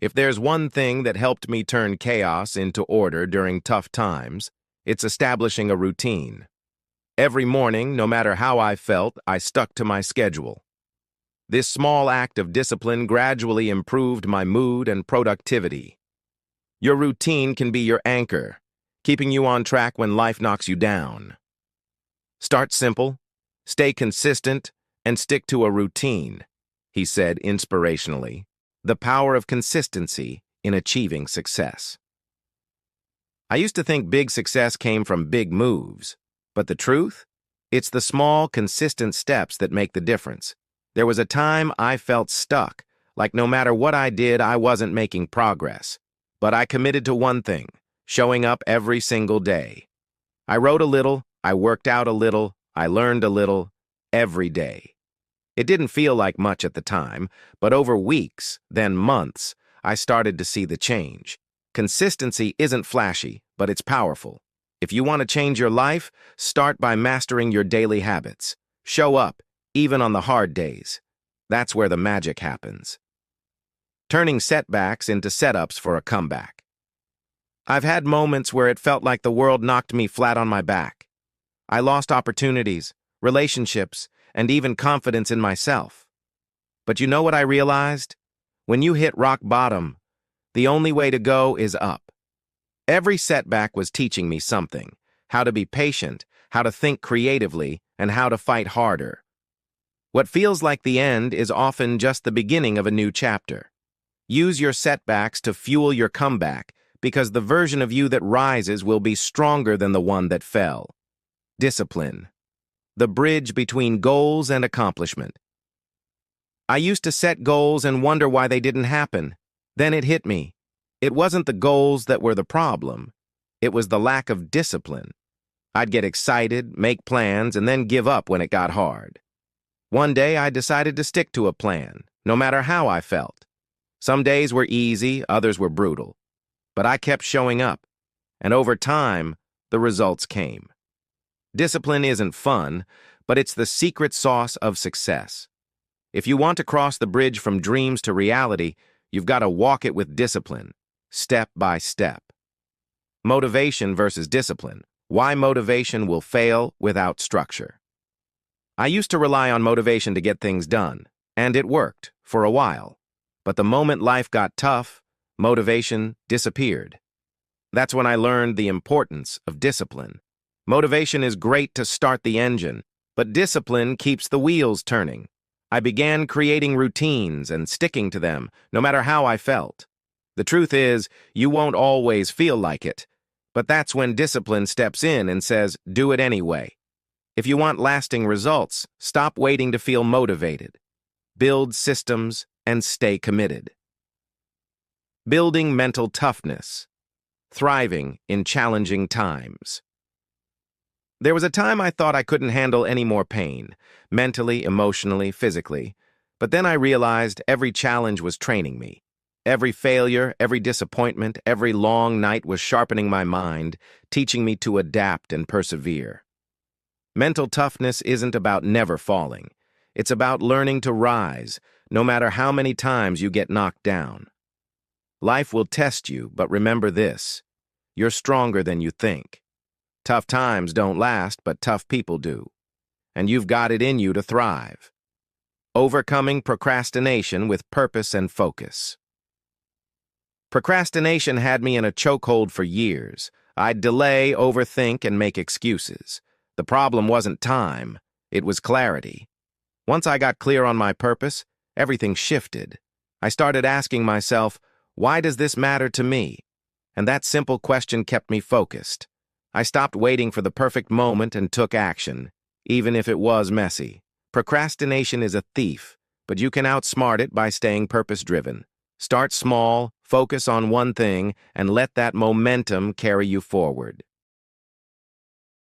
If there's one thing that helped me turn chaos into order during tough times, it's establishing a routine. Every morning, no matter how I felt, I stuck to my schedule. This small act of discipline gradually improved my mood and productivity. Your routine can be your anchor, keeping you on track when life knocks you down. Start simple, stay consistent, and stick to a routine, he said inspirationally. The power of consistency in achieving success. I used to think big success came from big moves, but the truth? It's the small, consistent steps that make the difference. There was a time I felt stuck, like no matter what I did, I wasn't making progress. But I committed to one thing, showing up every single day. I wrote a little, I worked out a little, I learned a little, every day. It didn't feel like much at the time, but over weeks, then months, I started to see the change. Consistency isn't flashy, but it's powerful. If you want to change your life, start by mastering your daily habits. Show up, even on the hard days. That's where the magic happens. Turning setbacks into setups for a comeback. I've had moments where it felt like the world knocked me flat on my back. I lost opportunities, relationships, and even confidence in myself. But you know what I realized? When you hit rock bottom, the only way to go is up. Every setback was teaching me something: how to be patient, how to think creatively, and how to fight harder. What feels like the end is often just the beginning of a new chapter. Use your setbacks to fuel your comeback, because the version of you that rises will be stronger than the one that fell. Discipline. The bridge between goals and accomplishment. I used to set goals and wonder why they didn't happen. Then it hit me. It wasn't the goals that were the problem. It was the lack of discipline. I'd get excited, make plans, and then give up when it got hard. One day I decided to stick to a plan, no matter how I felt. Some days were easy, others were brutal. But I kept showing up, and over time, the results came. Discipline isn't fun, but it's the secret sauce of success. If you want to cross the bridge from dreams to reality, you've got to walk it with discipline, step by step. Motivation versus discipline. Why motivation will fail without structure. I used to rely on motivation to get things done, and it worked for a while. But the moment life got tough, motivation disappeared. That's when I learned the importance of discipline. Motivation is great to start the engine, but discipline keeps the wheels turning. I began creating routines and sticking to them, no matter how I felt. The truth is, you won't always feel like it, but that's when discipline steps in and says, do it anyway. If you want lasting results, stop waiting to feel motivated. Build systems and stay committed. Building mental toughness. Thriving in challenging times. There was a time I thought I couldn't handle any more pain, mentally, emotionally, physically. But then I realized every challenge was training me. Every failure, every disappointment, every long night was sharpening my mind, teaching me to adapt and persevere. Mental toughness isn't about never falling. It's about learning to rise, no matter how many times you get knocked down. Life will test you, but remember this: you're stronger than you think. Tough times don't last, but tough people do. And you've got it in you to thrive. Overcoming procrastination with purpose and focus. Procrastination had me in a chokehold for years. I'd delay, overthink, and make excuses. The problem wasn't time, it was clarity. Once I got clear on my purpose, everything shifted. I started asking myself, why does this matter to me? And that simple question kept me focused. I stopped waiting for the perfect moment and took action, even if it was messy. Procrastination is a thief, but you can outsmart it by staying purpose-driven. Start small, focus on one thing, and let that momentum carry you forward.